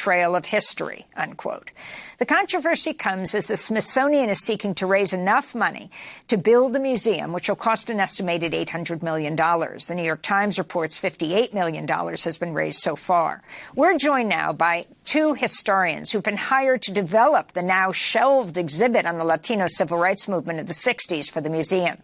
trail of history, unquote. The controversy comes as the Smithsonian is seeking to raise enough money to build a museum, which will cost an estimated $800 million. The New York Times reports $58 million has been raised so far. We're joined now by two historians who've been hired to develop the now shelved exhibit on the Latino civil rights movement of the 60s for the museum.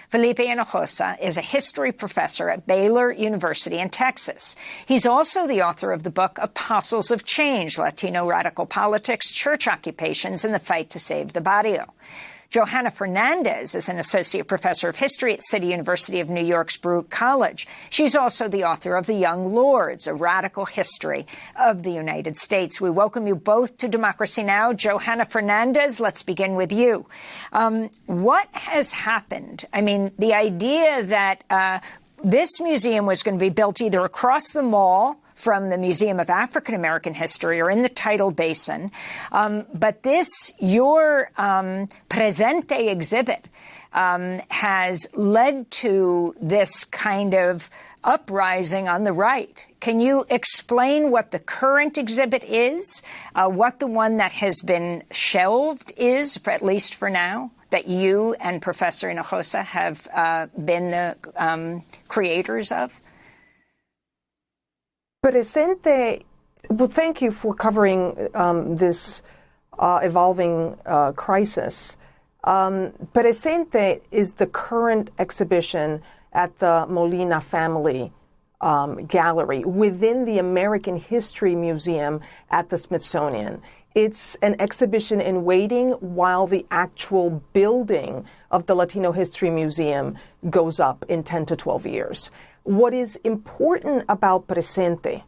Felipe Hinojosa is a history professor at Baylor University in Texas. He's also the author of the book Apostles of Change, Latino Radical Politics, Church Occupations, and the Fight to Save the Barrio. Johanna Fernandez is an associate professor of history at City University of New York's Baruch College. She's also the author of The Young Lords, a radical history of the United States. We welcome you both to Democracy Now! Johanna Fernandez, let's begin with you. What has happened? I mean, the idea that this museum was going to be built either across the mall from the Museum of African American History or in the Tidal Basin. But this, your Presente exhibit has led to this kind of uprising on the right. Can you explain what the current exhibit is, what the one that has been shelved is, at least for now, that you and Professor Hinojosa have been the creators of? Presente, well, thank you for covering this evolving crisis. Presente is the current exhibition at the Molina Family Gallery within the American History Museum at the Smithsonian. It's an exhibition in waiting while the actual building of the Latino History Museum goes up in 10 to 12 years. What is important about Presente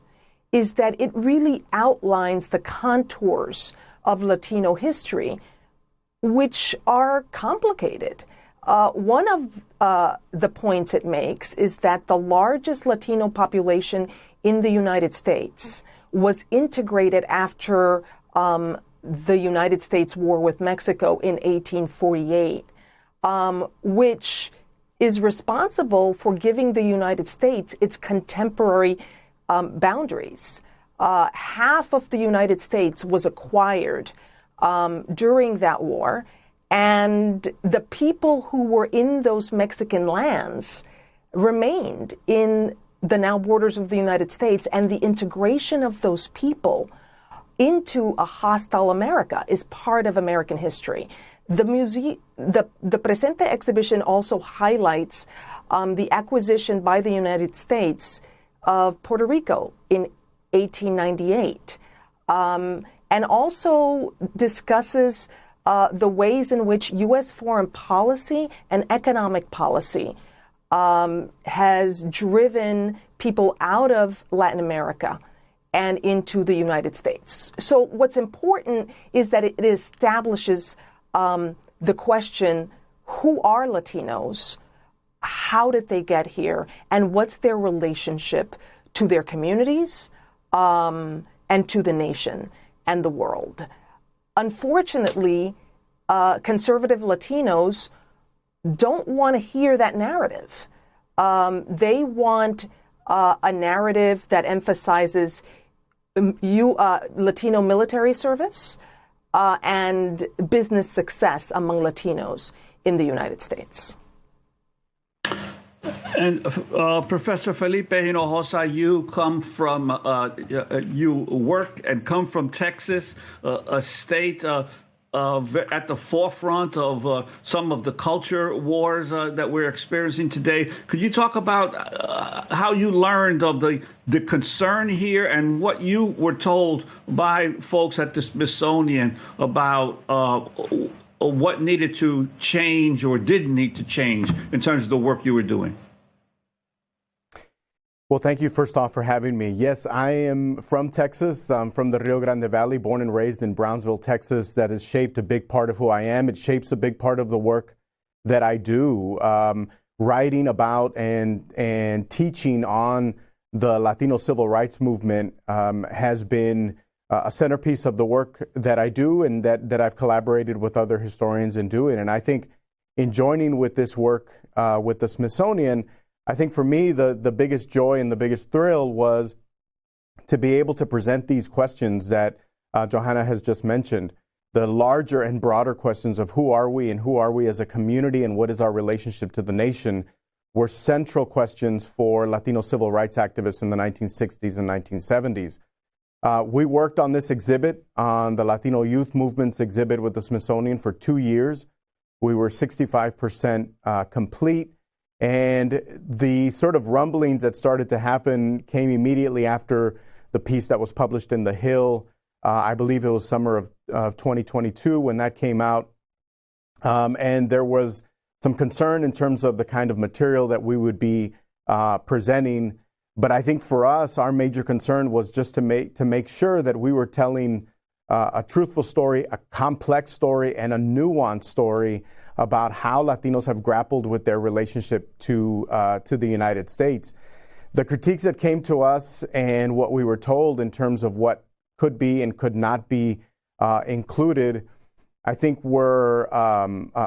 is that it really outlines the contours of Latino history, which are complicated. One of the points it makes is that the largest Latino population in the United States was integrated after the United States war with Mexico in 1848, which is responsible for giving the United States its contemporary boundaries. Half of the United States was acquired during that war, and the people who were in those Mexican lands remained in the now borders of the United States, and the integration of those people into a hostile America is part of American history. The Presente exhibition also highlights the acquisition by the United States of Puerto Rico in 1898, and also discusses the ways in which U.S. foreign policy and economic policy has driven people out of Latin America and into the United States. So what's important is that it establishes the question, who are Latinos, how did they get here, and what's their relationship to their communities and to the nation and the world. Unfortunately, conservative Latinos don't want to hear that narrative. They want a narrative that emphasizes Latino military service, and business success among Latinos in the United States. And Professor Felipe Hinojosa, you come from, you work and come from Texas, a state at the forefront of some of the culture wars that we're experiencing today. Could you talk about how you learned of the concern here and what you were told by folks at the Smithsonian about what needed to change or didn't need to change in terms of the work you were doing? Well, thank you first off for having me. Yes, I am from Texas. I'm from the Rio Grande Valley, born and raised in Brownsville, Texas. That has shaped a big part of who I am. It shapes a big part of the work that I do. Writing about and teaching on the Latino civil rights movement has been a centerpiece of the work that I do and that I've collaborated with other historians in doing. And I think in joining with this work with the Smithsonian, I think for me, the biggest joy and the biggest thrill was to be able to present these questions that Johanna has just mentioned, the larger and broader questions of who are we and who are we as a community and what is our relationship to the nation, were central questions for Latino civil rights activists in the 1960s and 1970s. We worked on this exhibit, on the Latino Youth Movement's exhibit with the Smithsonian for 2 years. We were 65% complete, and the sort of rumblings that started to happen came immediately after the piece that was published in The Hill. I believe it was summer of 2022 when that came out. And there was some concern in terms of the kind of material that we would be presenting. But I think for us, our major concern was just to make sure that we were telling a truthful story, a complex story, and a nuanced story about how Latinos have grappled with their relationship to the United States. The critiques that came to us and what we were told in terms of what could be and could not be included, I think were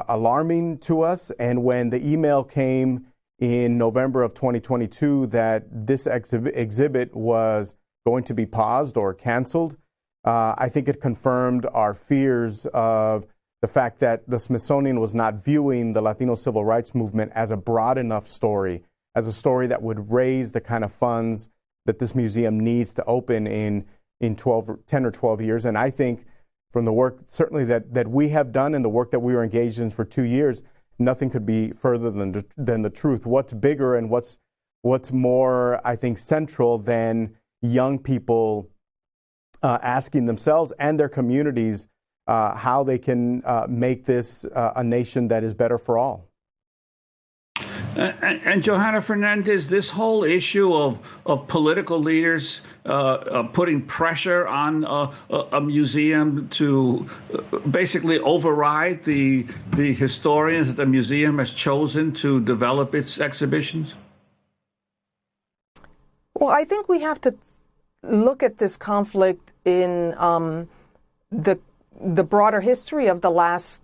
alarming to us. And when the email came in November of 2022 that this exhibit was going to be paused or canceled, I think it confirmed our fears of the fact that the Smithsonian was not viewing the Latino civil rights movement as a broad enough story, as a story that would raise the kind of funds that this museum needs to open in 10 or 12 years. And I think from the work certainly that we have done and the work that we were engaged in for 2 years, nothing could be further than the truth. What's bigger and what's more, I think, central than young people asking themselves and their communities how they can make this a nation that is better for all. And Johanna Fernandez, this whole issue of political leaders putting pressure on a museum to basically override the historians that the museum has chosen to develop its exhibitions? Well, I think we have to look at this conflict in the broader history of the last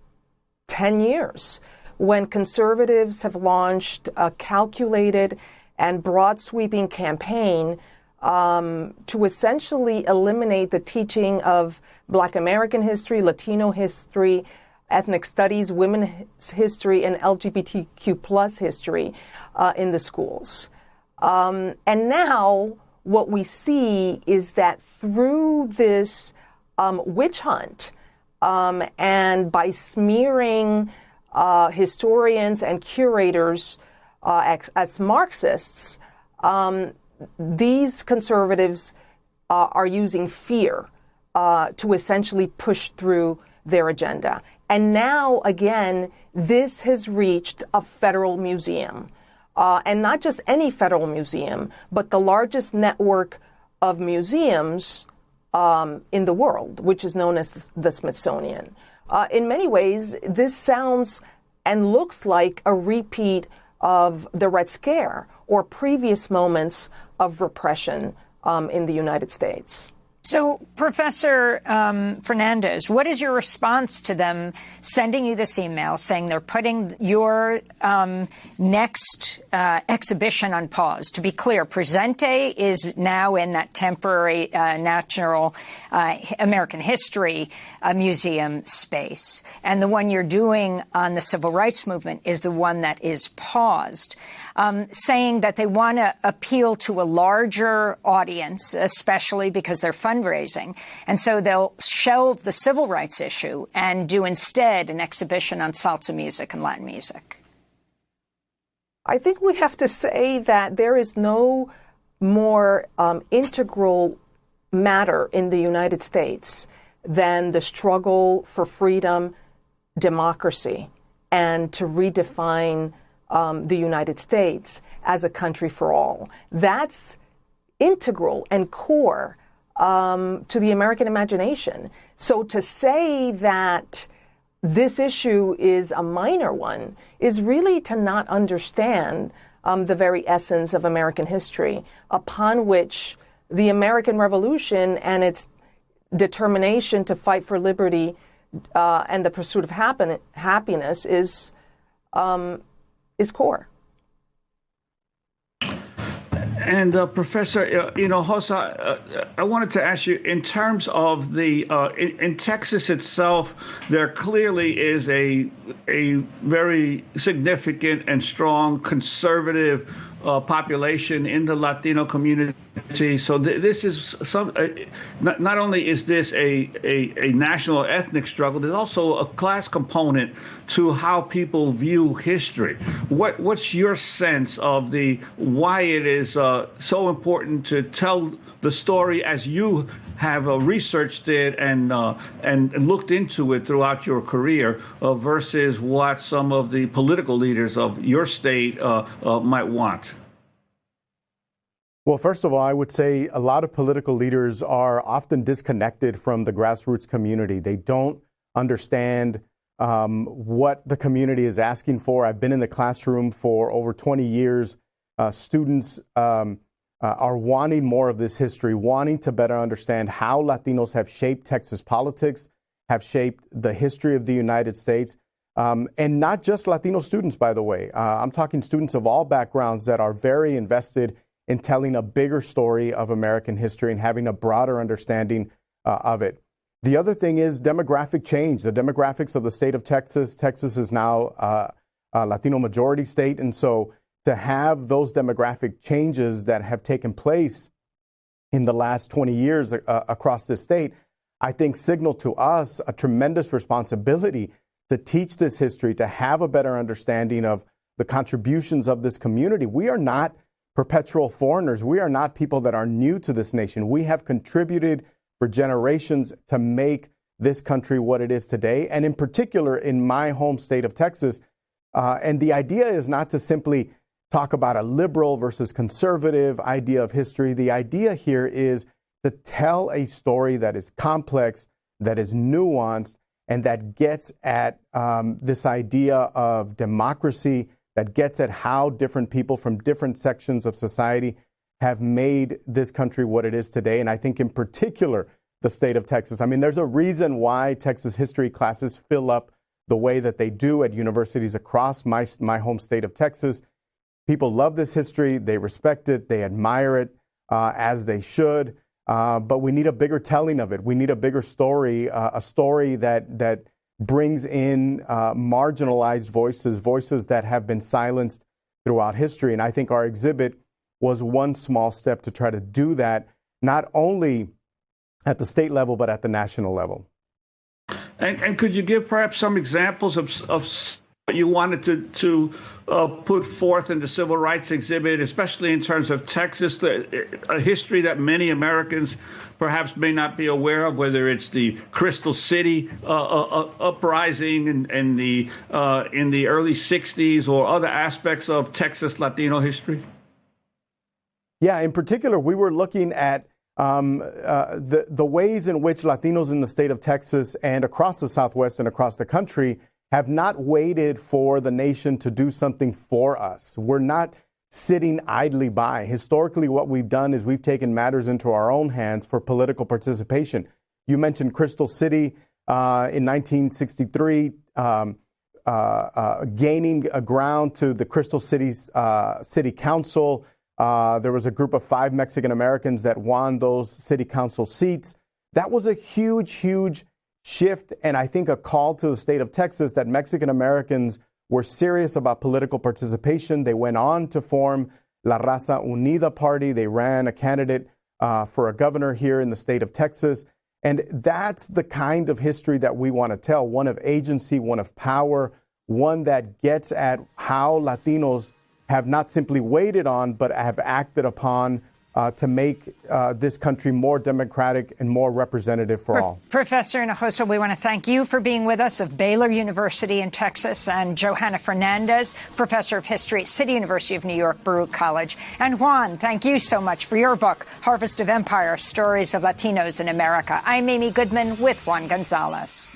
10 years. When conservatives have launched a calculated and broad-sweeping campaign to essentially eliminate the teaching of Black American history, Latino history, ethnic studies, women's history, and LGBTQ plus history in the schools. And now what we see is that through this witch hunt and by smearing historians and curators as Marxists, these conservatives are using fear to essentially push through their agenda. And now, again, this has reached a federal museum. And not just any federal museum, but the largest network of museums in the world, which is known as the Smithsonian. In many ways, this sounds and looks like a repeat of the Red Scare or previous moments of repression in the United States. So, Professor Fernandez, what is your response to them sending you this email saying they're putting your next exhibition on pause? To be clear, Presente is now in that temporary National American History Museum space. And the one you're doing on the civil rights movement is the one that is paused. Saying that they want to appeal to a larger audience, especially because they're fundraising. And so they'll shelve the civil rights issue and do instead an exhibition on salsa music and Latin music. I think we have to say that there is no more integral matter in the United States than the struggle for freedom, democracy, and to redefine the United States as a country for all. That's integral and core to the American imagination. So to say that this issue is a minor one is really to not understand the very essence of American history, upon which the American Revolution and its determination to fight for liberty and the pursuit of happiness is core. And Professor Hinojosa, I wanted to ask you, in terms of the in Texas itself, there clearly is a very significant and strong conservative population in the Latino community. So this is not only is this a national ethnic struggle, there's also a class component to how people view history. What's your sense of why it is so important to tell the story as you have researched it and looked into it throughout your career versus what some of the political leaders of your state might want? Well, first of all, I would say a lot of political leaders are often disconnected from the grassroots community. They don't understand what the community is asking for. I've been in the classroom for over 20 years. Students are wanting more of this history, wanting to better understand how Latinos have shaped Texas politics, have shaped the history of the United States, and not just Latino students, by the way. I'm talking students of all backgrounds that are very invested in telling a bigger story of American history and having a broader understanding of it. The other thing is demographic change, the demographics of the state of Texas. Texas is now a Latino majority state. And so to have those demographic changes that have taken place in the last 20 years across this state, I think signal to us a tremendous responsibility to teach this history, to have a better understanding of the contributions of this community. We are not perpetual foreigners. We are not people that are new to this nation. We have contributed for generations to make this country what it is today, and in particular in my home state of Texas. And the idea is not to simply talk about a liberal versus conservative idea of history. The idea here is to tell a story that is complex, that is nuanced, and that gets at this idea of democracy, that gets at how different people from different sections of society have made this country what it is today. And I think in particular, the state of Texas. I mean, there's a reason why Texas history classes fill up the way that they do at universities across my home state of Texas. People love this history. They respect it. They admire it, as they should. But we need a bigger telling of it. We need a bigger story, a story that brings in marginalized voices that have been silenced throughout history. And I think our exhibit was one small step to try to do that, not only at the state level, but at the national level. And could you give perhaps some examples of what you wanted to put forth in the civil rights exhibit, especially in terms of Texas, a history that many Americans perhaps may not be aware of, whether it's the Crystal City uprising in the early 60s or other aspects of Texas Latino history? Yeah, in particular, we were looking at the ways in which Latinos in the state of Texas and across the Southwest and across the country have not waited for the nation to do something for us. We're not sitting idly by. Historically, what we've done is we've taken matters into our own hands for political participation. You mentioned Crystal City in 1963, gaining a ground to the Crystal City's city council. There was a group of 5 Mexican Americans that won those city council seats. That was a huge, huge shift, and I think a call to the state of Texas that Mexican Americans were serious about political participation. They went on to form La Raza Unida Party. They ran a candidate for a governor here in the state of Texas. And that's the kind of history that we want to tell, one of agency, one of power, one that gets at how Latinos have not simply waited on, but have acted upon to make this country more democratic and more representative for all. Professor Hinojosa, we want to thank you for being with us of Baylor University in Texas, and Johanna Fernandez, Professor of History at City University of New York, Baruch College. And Juan, thank you so much for your book, Harvest of Empire, Stories of Latinos in America. I'm Amy Goodman with Juan Gonzalez.